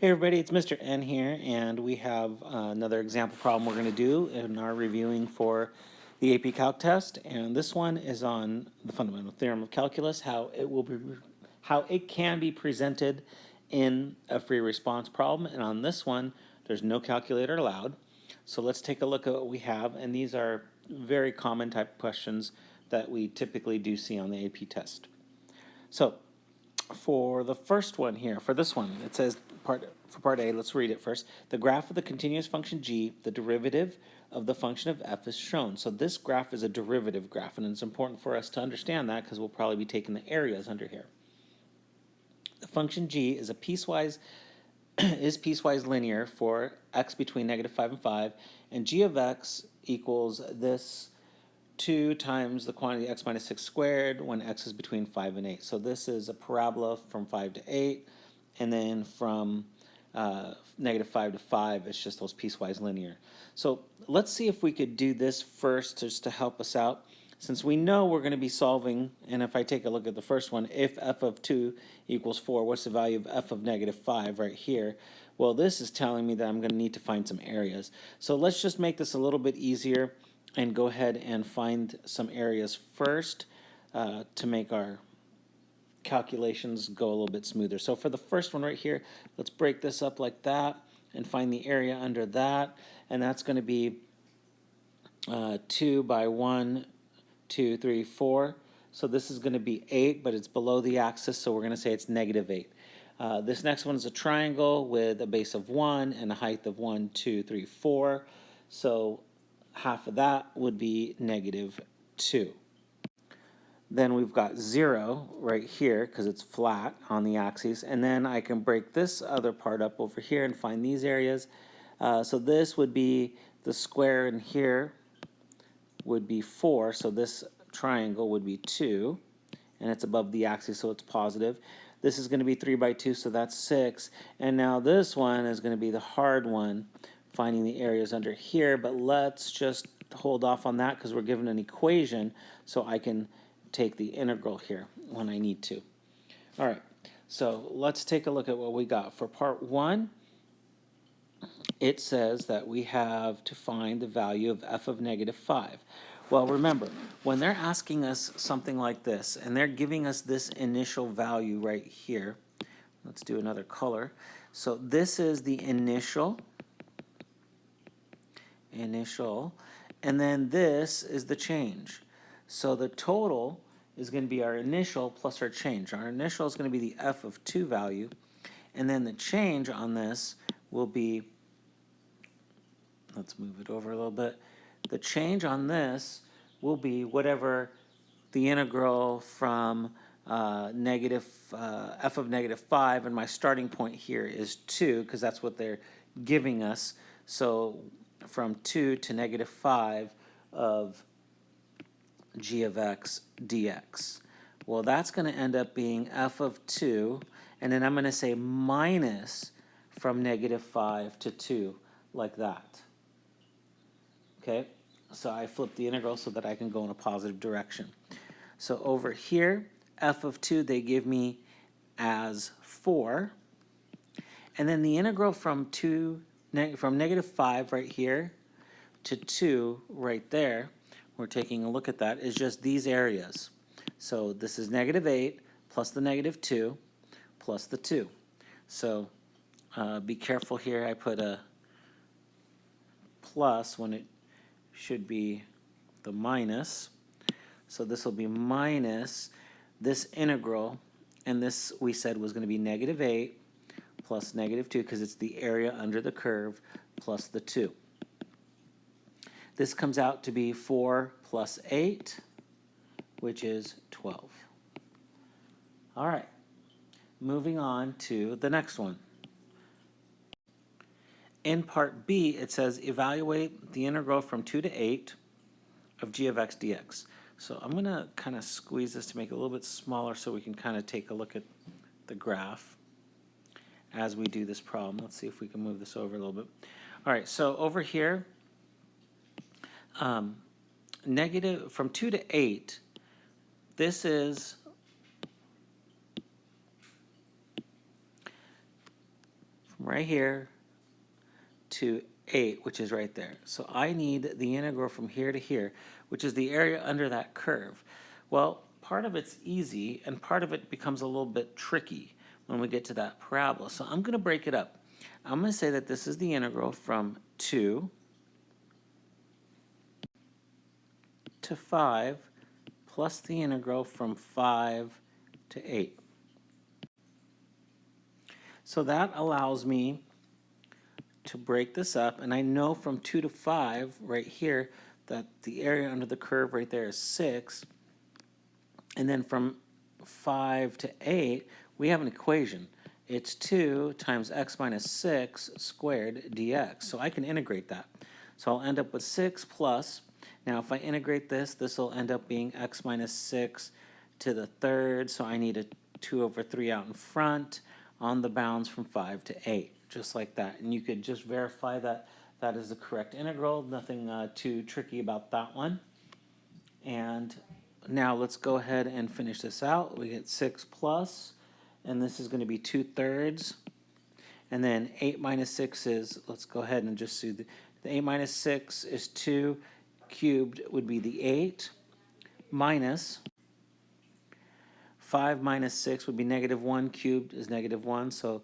Hey everybody, it's Mr. N here, and we have another example problem we're going to do in our reviewing for the AP Calc test, and this one is on the fundamental theorem of calculus, how it can be presented in a free response problem, and on this one there's no calculator allowed. So let's take a look at what we have, and these are very common type questions that we typically do see on the AP test. So for the first one here, for this one, it says for part A, let's read it first. The graph of the continuous function g, the derivative of the function of f is shown. So this graph is a derivative graph, and it's important for us to understand that because we'll probably be taking the areas under here. The function g is piecewise linear for x between -5 and 5, and g of x equals this 2 times the quantity x minus 6 squared when x is between 5 and 8. So this is a parabola from 5 to 8, and then from -5 to 5, it's just those piecewise linear. So let's see if we could do this first just to help us out. Since we know we're going to be solving, and if I take a look at the first one, if f of 2 equals 4, what's the value of f of -5 right here? Well, this is telling me that I'm going to need to find some areas. So let's just make this a little bit easier and go ahead and find some areas first to make our calculations go a little bit smoother. So for the first one right here, let's break this up like that and find the area under that, and that's going to be 2 by 1, 2, 3, 4. So this is going to be 8, but it's below the axis, so we're going to say it's -8. This next one is a triangle with a base of 1 and a height of 1, 2, 3, 4. So half of that would be -2. Then we've got 0 right here because it's flat on the axis, and then I can break this other part up over here and find these areas. So this would be the square in here would be 4, so this triangle would be 2, and it's above the axis, so it's positive. This is going to be 3 by 2, so that's 6, and now this one is going to be the hard one, finding the areas under here, but let's just hold off on that because we're given an equation, so I can take the integral here when I need to. All right, so let's take a look at what we got. For part 1, it says that we have to find the value of f of -5. Well, remember, when they're asking us something like this, and they're giving us this initial value right here, let's do another color. So this is the initial, and then this is the change. So the total is going to be our initial plus our change. Our initial is going to be the f of 2 value, and then the change on this will be, let's move it over a little bit, the change on this will be whatever the integral from f of -5, and my starting point here is 2 because that's what they're giving us. So from 2 to -5 of g of x dx. Well, that's going to end up being f of 2, and then I'm going to say minus from -5 to 2, like that. Okay, so I flip the integral so that I can go in a positive direction. So over here, f of 2 they give me as 4, and then the integral from -5 right here to 2 right there, we're taking a look at that, is just these areas. So this is -8 plus the -2 plus the 2. So be careful here, I put a plus when it should be the minus. So this will be minus this integral, and this we said was going to be -8 plus -2 because it's the area under the curve plus the 2. This comes out to be 4 plus 8, which is 12. All right, moving on to the next one. In part B, it says evaluate the integral from 2 to 8 of g of x dx. So I'm going to kind of squeeze this to make it a little bit smaller so we can kind of take a look at the graph as we do this problem. Let's see if we can move this over a little bit. All right, so over here, negative from 2 to 8, this is from right here to 8, which is right there. So I need the integral from here to here, which is the area under that curve. Well, part of it's easy, and part of it becomes a little bit tricky when we get to that parabola. So I'm going to break it up. I'm going to say that this is the integral from 2 to 5 plus the integral from 5 to 8. So that allows me to break this up, and I know from 2 to 5 right here that the area under the curve right there is 6, and then from 5 to 8 we have an equation. It's 2 times x minus 6 squared dx. So I can integrate that. So I'll end up with 6 plus, now if I integrate this, this will end up being x minus 6 to the third, so I need a 2 over 3 out in front on the bounds from 5 to 8, just like that. And you could just verify that that is the correct integral. Nothing too tricky about that one. And now let's go ahead and finish this out. We get 6 plus, and this is going to be 2/3. And then 8 minus 6 is, let's go ahead and just do the 8 minus 6 is 2 cubed would be the 8 minus 5 minus 6 would be -1 cubed is -1, so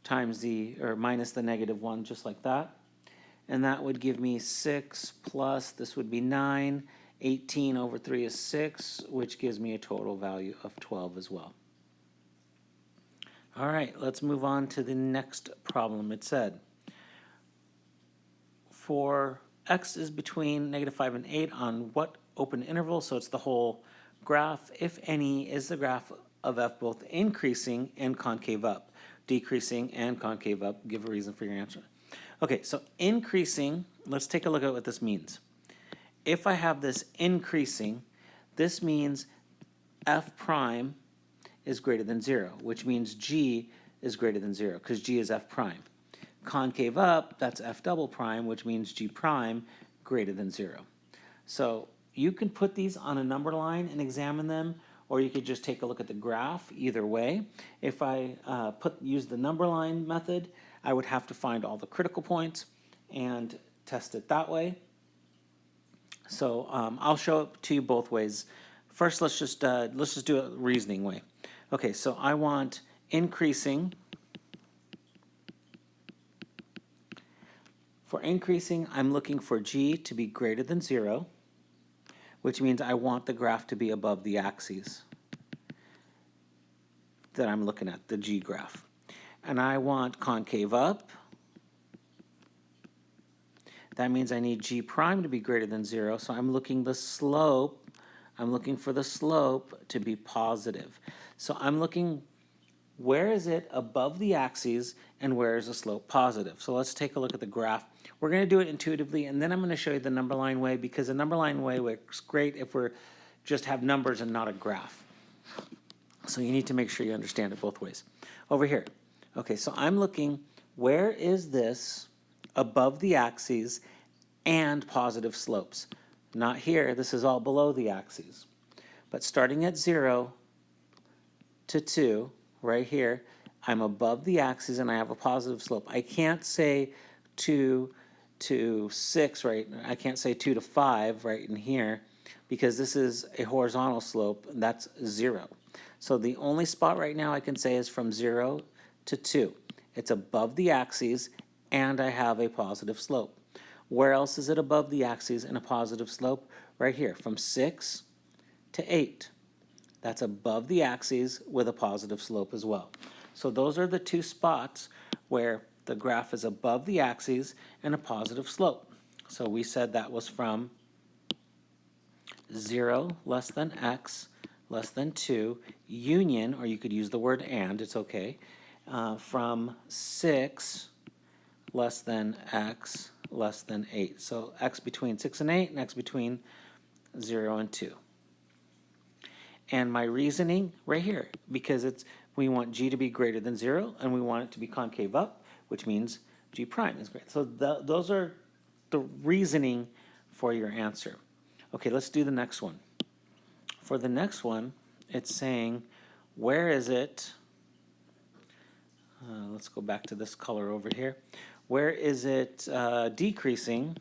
times the, or minus the -1, just like that. And that would give me 6 plus, this would be 9, 18 over 3 is 6, which gives me a total value of 12 as well. All right, let's move on to the next problem. It said, for x is between -5 and 8 on what open interval, so it's the whole graph, if any, is the graph of f both increasing and concave up, decreasing and concave up? Give a reason for your answer. Okay, so increasing, let's take a look at what this means. If I have this increasing, this means f prime is greater than 0, which means g is greater than 0, because g is f prime. Concave up, that's f double prime, which means g prime greater than 0. So you can put these on a number line and examine them, or you could just take a look at the graph. Either way, if I use the number line method, I would have to find all the critical points and test it that way. So I'll show it to you both ways. First, let's just do it reasoning way. Okay, so I want increasing. For increasing, I'm looking for g to be greater than 0, which means I want the graph to be above the axes that I'm looking at, the g graph. And I want concave up. That means I need g prime to be greater than 0, so I'm looking for the slope to be positive. So I'm looking, where is it above the axes and where is the slope positive? So let's take a look at the graph. We're going to do it intuitively, and then I'm going to show you the number line way, because the number line way works great if we're just have numbers and not a graph. So you need to make sure you understand it both ways. Over here. Okay, so I'm looking, where is this above the axes and positive slopes? Not here, this is all below the axes. But starting at 0 to 2, right here, I'm above the axes and I have a positive slope. I can't say 2 to 6, right? I can't say 2 to 5 right in here, because this is a horizontal slope, and that's 0. So the only spot right now I can say is from 0 to 2. It's above the axes and I have a positive slope. Where else is it above the axes and a positive slope? Right here, from 6 to 8. That's above the axes with a positive slope as well. So those are the two spots where the graph is above the axes and a positive slope. So we said that was from 0 less than x less than 2, union, or you could use the word and, it's okay, from 6 less than x less than 8. So x between 6 and 8, and x between 0 and 2. And my reasoning right here, because we want g to be greater than 0, and we want it to be concave up, which means g prime is greater. So those are the reasoning for your answer. Okay, let's do the next one. For the next one, it's saying, where is it? let's go back to this color over here. Where is it decreasing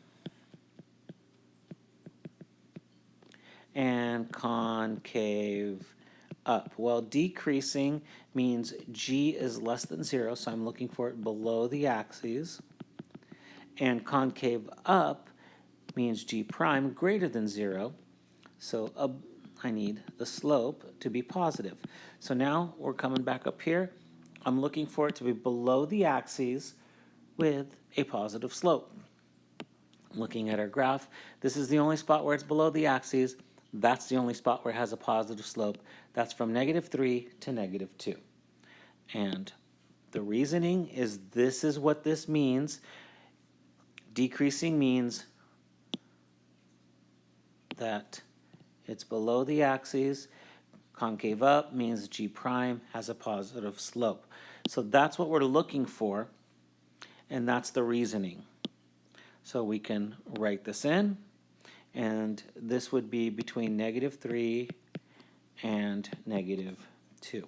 and concave up? Well, decreasing means G is less than 0, so I'm looking for it below the axes. And concave up means G prime greater than 0, so I need the slope to be positive. So now we're coming back up here. I'm looking for it to be below the axes with a positive slope. Looking at our graph, this is the only spot where it's below the axes. That's the only spot where it has a positive slope. That's from -3 to -2. And the reasoning is this is what this means. Decreasing means that it's below the axes. Concave up means G prime has a positive slope. So that's what we're looking for, and that's the reasoning. So we can write this in, and this would be between -3 and -2.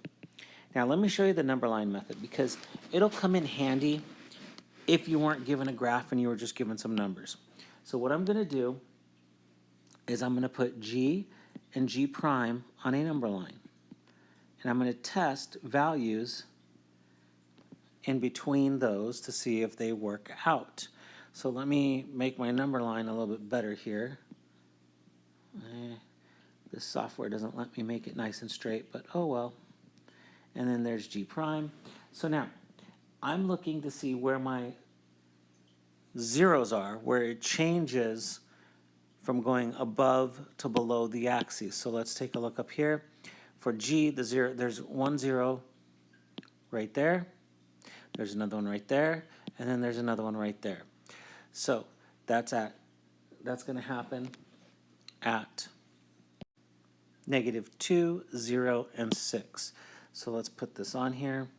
Now let me show you the number line method, because it'll come in handy if you weren't given a graph and you were just given some numbers. So what I'm going to do is I'm going to put G and G prime on a number line. And I'm going to test values in between those to see if they work out. So let me make my number line a little bit better here. This software doesn't let me make it nice and straight, but oh well. And then there's G prime. So now, I'm looking to see where my zeros are, where it changes from going above to below the axis. So let's take a look up here. For G, there's 1 0 right there. There's another one right there, and then there's another one right there. So that's going to happen at -2, 0, and 6. So let's put this on here.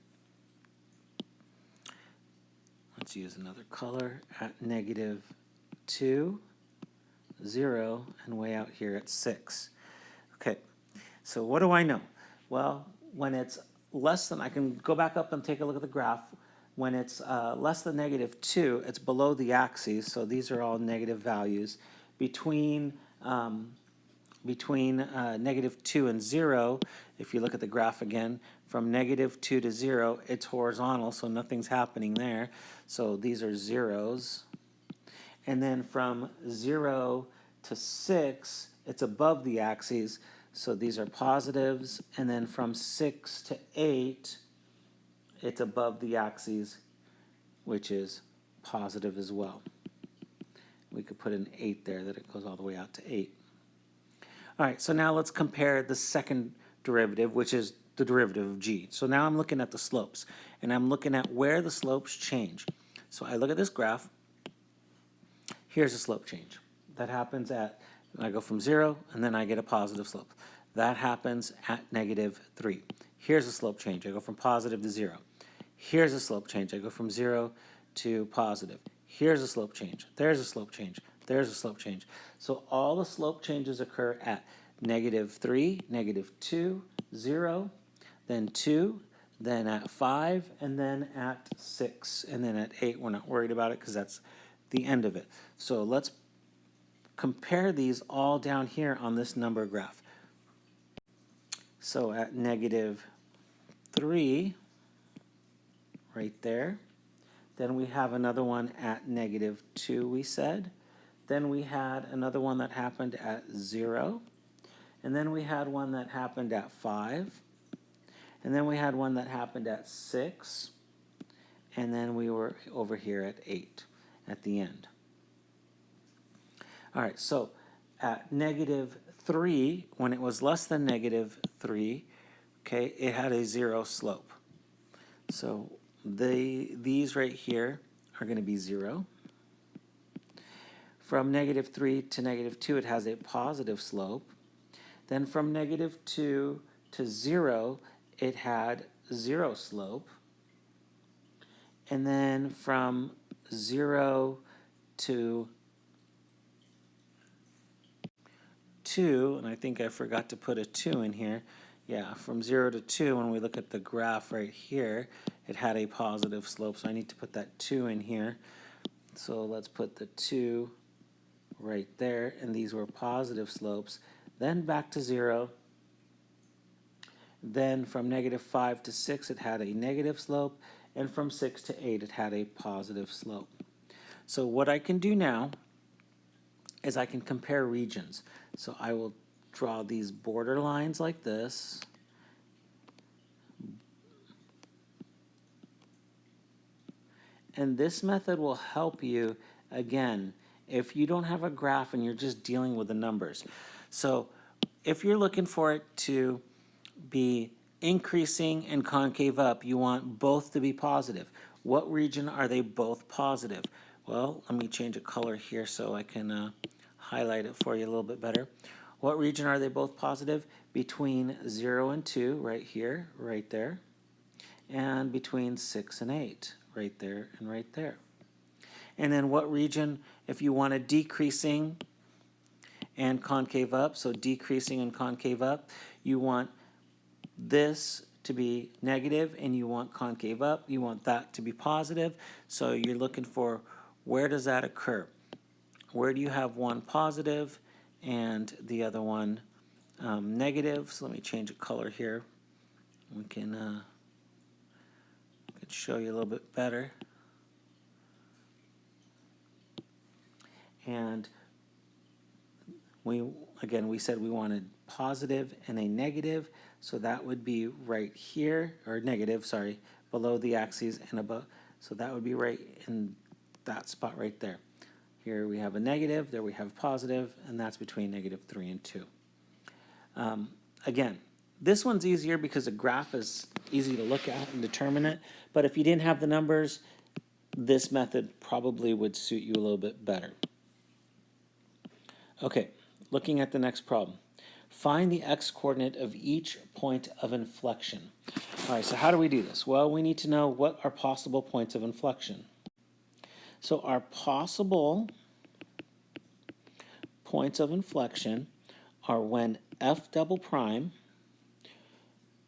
Let's use another color at -2, 0, and way out here at 6. Okay, so what do I know? Well, when it's less than, I can go back up and take a look at the graph. When it's less than -2, it's below the axes, so these are all negative values. Between -2 and 0, if you look at the graph again, from -2 to 0, it's horizontal, so nothing's happening there. So these are zeros. And then from 0 to 6, it's above the axes, so these are positives. And then from 6 to 8, it's above the axes, which is positive as well. We could put an 8 there, that it goes all the way out to 8. All right, so now let's compare the second derivative, which is the derivative of G. So now I'm looking at the slopes, and I'm looking at where the slopes change. So I look at this graph. Here's a slope change. That happens at, I go from 0, and then I get a positive slope. That happens at -3. Here's a slope change. I go from positive to 0. Here's a slope change. I go from 0 to positive. Here's a slope change. There's a slope change. There's a slope change. So all the slope changes occur at -3, -2, 0, then 2, then at 5, and then at 6, and then at 8. We're not worried about it because that's the end of it. So let's compare these all down here on this number graph. So at -3, right there. Then we have another one at -2, we said. Then we had another one that happened at 0. And then we had one that happened at 5. And then we had one that happened at 6. And then we were over here at 8 at the end. All right, so at -3, when it was less than -3, okay, it had a 0 slope. So these right here are going to be 0. From -3 to -2, it has a positive slope. Then from -2 to 0, it had 0 slope. And then from 0 to 2, and I think I forgot to put a 2 in here. yeah, from 0 to 2, when we look at the graph right here, it had a positive slope, so I need to put that 2 in here. So let's put the 2 right there, and these were positive slopes. Then back to 0. Then from -5 to 6, it had a negative slope, and from 6 to 8, it had a positive slope. So what I can do now is I can compare regions. So I will draw these border lines like this. And this method will help you, again, if you don't have a graph and you're just dealing with the numbers. So if you're looking for it to be increasing and concave up, you want both to be positive. What region are they both positive? Well, let me change a color here so I can highlight it for you a little bit better. What region are they both positive? Between 0 and 2, right here, right there, and between 6 and 8, right there and right there. And then what region, if you want a decreasing and concave up, so decreasing and concave up, you want this to be negative and you want concave up, you want that to be positive, so you're looking for where does that occur? Where do you have one positive and the other one negative? So let me change a color here. We can show you a little bit better. And we said we wanted positive and a negative, so that would be right here, or negative, sorry, below the axes and above. So that would be right in that spot right there. Here we have a negative, there we have positive, and that's between -3 and 2. Again, this one's easier because the graph is easy to look at and determine it, but if you didn't have the numbers, this method probably would suit you a little bit better. Okay, looking at the next problem. Find the x-coordinate of each point of inflection. All right, so how do we do this? Well, we need to know what are possible points of inflection. So our possible points of inflection are when f double prime,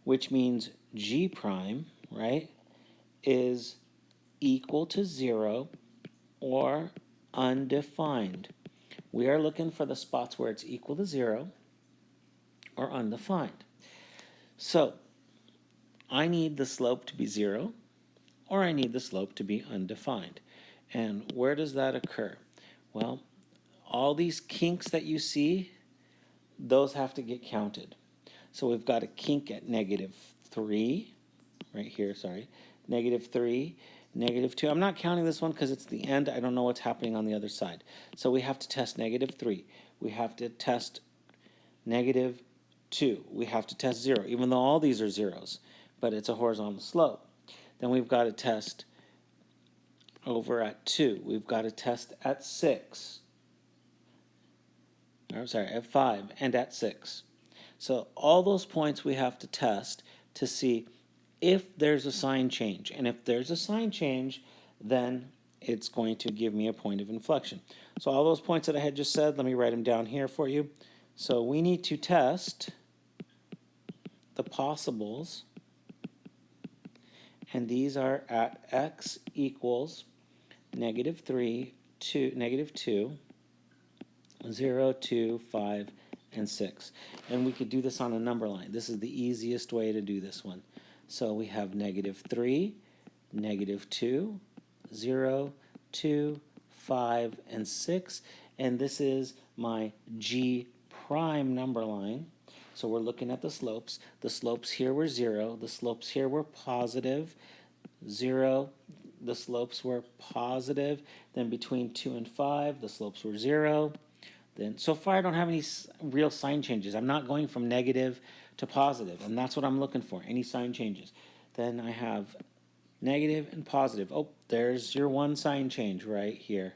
which means g prime, right, is equal to 0 or undefined. We are looking for the spots where it's equal to 0 or undefined. So I need the slope to be 0 or I need the slope to be undefined. And where does that occur? Well, all these kinks that you see, those have to get counted. So we've got a kink at -3, right here, sorry, -3, -2. I'm not counting this one because it's the end. I don't know what's happening on the other side. So we have to test -3. We have to test -2. We have to test 0, even though all these are zeros, but it's a horizontal slope. Then we've got to test over at 2. We've got to test at 6. I'm sorry, at 5 and at 6. So all those points we have to test to see if there's a sign change. And if there's a sign change, then it's going to give me a point of inflection. So all those points that I had just said, let me write them down here for you. So we need to test the possibles, and these are at x equals -3 to -2, 0, 2, 5, and 6. And we could do this on a number line. This is the easiest way to do this one. So we have -3, -2, 0, 2, 5, and 6. And this is my G prime number line. So we're looking at the slopes. The slopes here were 0. The slopes here were positive. 0. The slopes were positive. Then between 2 and 5, the slopes were 0. Then so far I don't have any real sign changes. I'm not going from negative to positive, and that's what I'm looking for, any sign changes. Then I have negative and positive. Oh, there's your one sign change right here.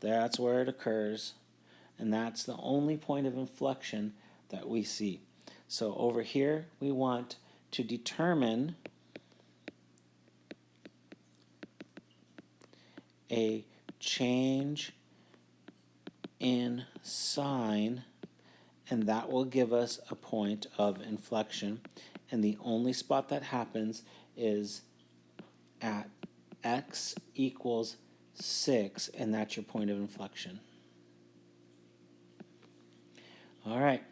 That's where it occurs, and that's the only point of inflection that we see. So over here we want to determine a change in sign and that will give us a point of inflection. And the only spot that happens is at x equals 6, and that's your point of inflection. All right,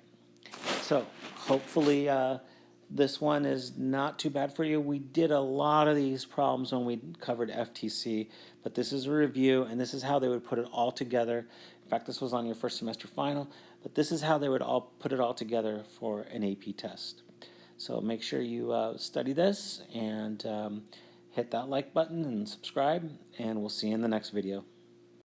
so hopefully this one is not too bad for you. We did a lot of these problems when we covered FTC, but this is a review, and this is how they would put it all together. In fact, this was on your first semester final, but this is how they would all put it all together for an AP test. So make sure you study this and hit that like button and subscribe, and we'll see you in the next video.